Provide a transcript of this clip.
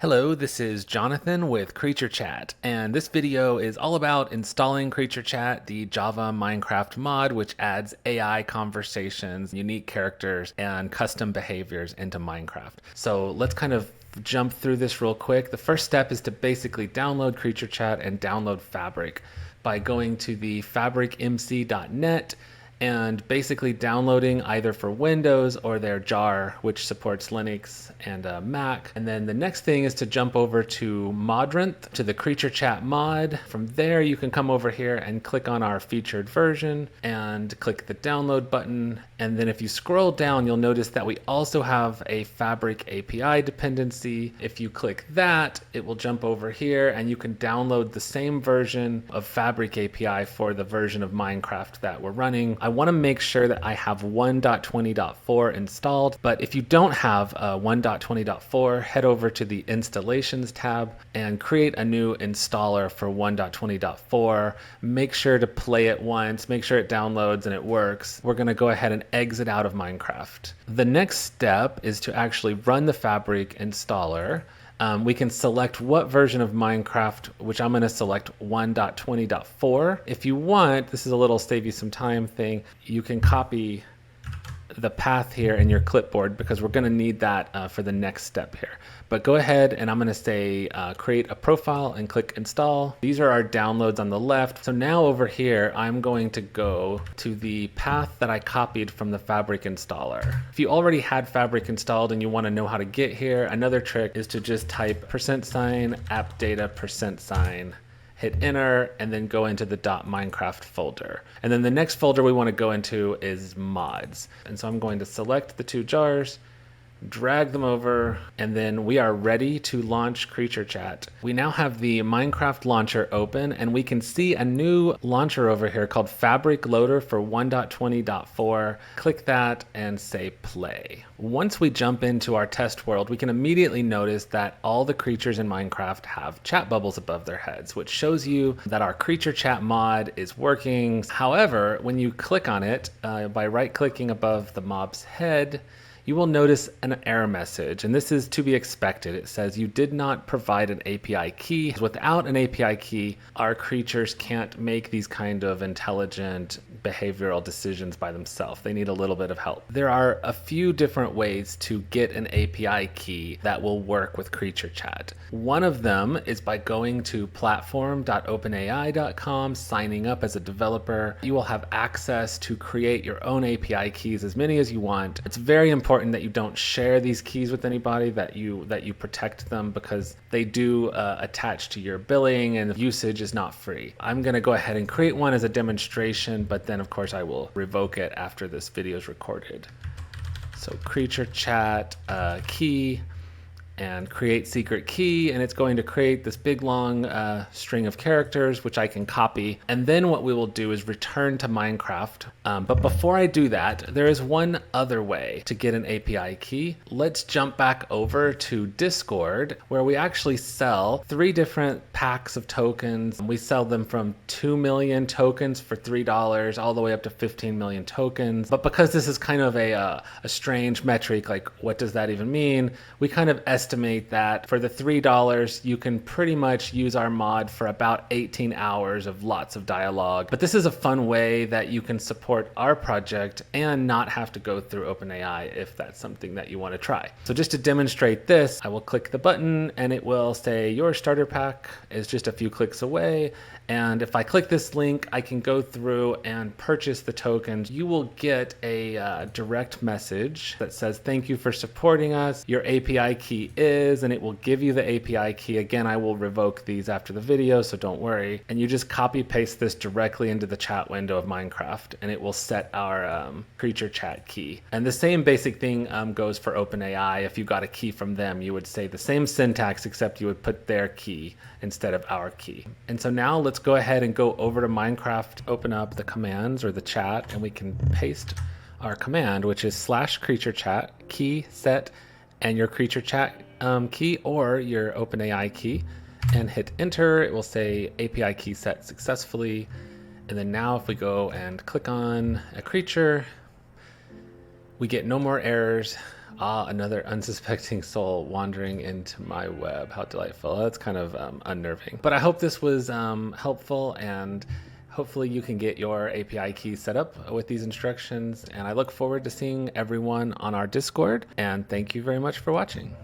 Hello, this is Jonathan with CreatureChat, and this video is all about installing CreatureChat, the Java Minecraft mod, which adds AI conversations, unique characters, and custom behaviors into Minecraft. So let's kind of jump through this real quick. The first step is to basically download CreatureChat and download Fabric by going to the fabricmc.net and basically downloading either for Windows or their jar, which supports Linux and Mac. And then the next thing is to jump over to Modrent, to the CreatureChat mod. From there, you can come over here and click on our featured version and click the download button. And then if you scroll down, you'll notice that we also have a Fabric API dependency. If you click that, it will jump over here and you can download the same version of Fabric API for the version of Minecraft that we're running. I want to make sure that I have 1.20.4 installed, but if you don't have 1.20.4, head over to the Installations tab and create a new installer for 1.20.4. Make sure to play it once, make sure it downloads and it works. We're going to go ahead and exit out of Minecraft. The next step is to actually run the Fabric installer. We can select what version of Minecraft, which I'm going to select 1.20.4. If you want, this is a little save you some time thing, you can copy the path here in your clipboard because we're going to need that for the next step here. But go ahead and I'm going to say create a profile and click install. These are our downloads on the left. So now over here, I'm going to go to the path that I copied from the Fabric installer. If you already had Fabric installed and you want to know how to get here, another trick is to just type %appdata %, hit enter, and then go into the .minecraft folder. And then the next folder we want to go into is mods. And so I'm going to select the two jars, drag them over, and then we are ready to launch CreatureChat. We now have the Minecraft launcher open, and we can see a new launcher over here called Fabric Loader for 1.20.4. Click that and say play. Once we jump into our test world, we can immediately notice that all the creatures in Minecraft have chat bubbles above their heads, which shows you that our CreatureChat mod is working. However, when you click on it, by right-clicking above the mob's head, you will notice an error message, and this is to be expected. It says you did not provide an API key. Without an API key, our creatures can't make these kind of intelligent behavioral decisions by themselves. They need a little bit of help. There are a few different ways to get an API key that will work with CreatureChat. One of them is by going to platform.openai.com, signing up as a developer. You will have access to create your own API keys, as many as you want. It's very important that you don't share these keys with anybody, that you protect them because they do attach to your billing and usage is not free. I'm going to go ahead and create one as a demonstration, but then of course I will revoke it after this video is recorded. So CreatureChat key and create secret key, and it's going to create this big long string of characters which I can copy, and then what we will do is return to Minecraft. But before I do that, there is one other way to get an API key. Let's jump back over to Discord, where we actually sell 3 different packs of tokens. We sell them from 2 million tokens for $3 all the way up to 15 million tokens. But because this is kind of a strange metric, like what does that even mean, we kind of estimate that for the $3, you can pretty much use our mod for about 18 hours of lots of dialogue. But this is a fun way that you can support our project and not have to go through OpenAI if that's something that you want to try. So just to demonstrate this, I will click the button and it will say your starter pack is just a few clicks away. And if I click this link, I can go through and purchase the tokens. You will get a direct message that says, thank you for supporting us. Your API key is, and it will give you the API key. Again, I will revoke these after the video, so don't worry. And you just copy paste this directly into the chat window of Minecraft, and it will set our CreatureChat key. And the same basic thing goes for OpenAI. If you got a key from them, you would say the same syntax, except you would put their key instead of our key. And so now let's go ahead and go over to Minecraft, open up the commands or the chat, and we can paste our command, which is /CreatureChat key set and your CreatureChat key or your OpenAI key, and hit enter. It will say API key set successfully. And then now if we go and click on a creature, we get no more errors. Ah, another unsuspecting soul wandering into my web. How delightful. That's kind of unnerving. But I hope this was helpful, and hopefully you can get your API keys set up with these instructions. And I look forward to seeing everyone on our Discord. And thank you very much for watching.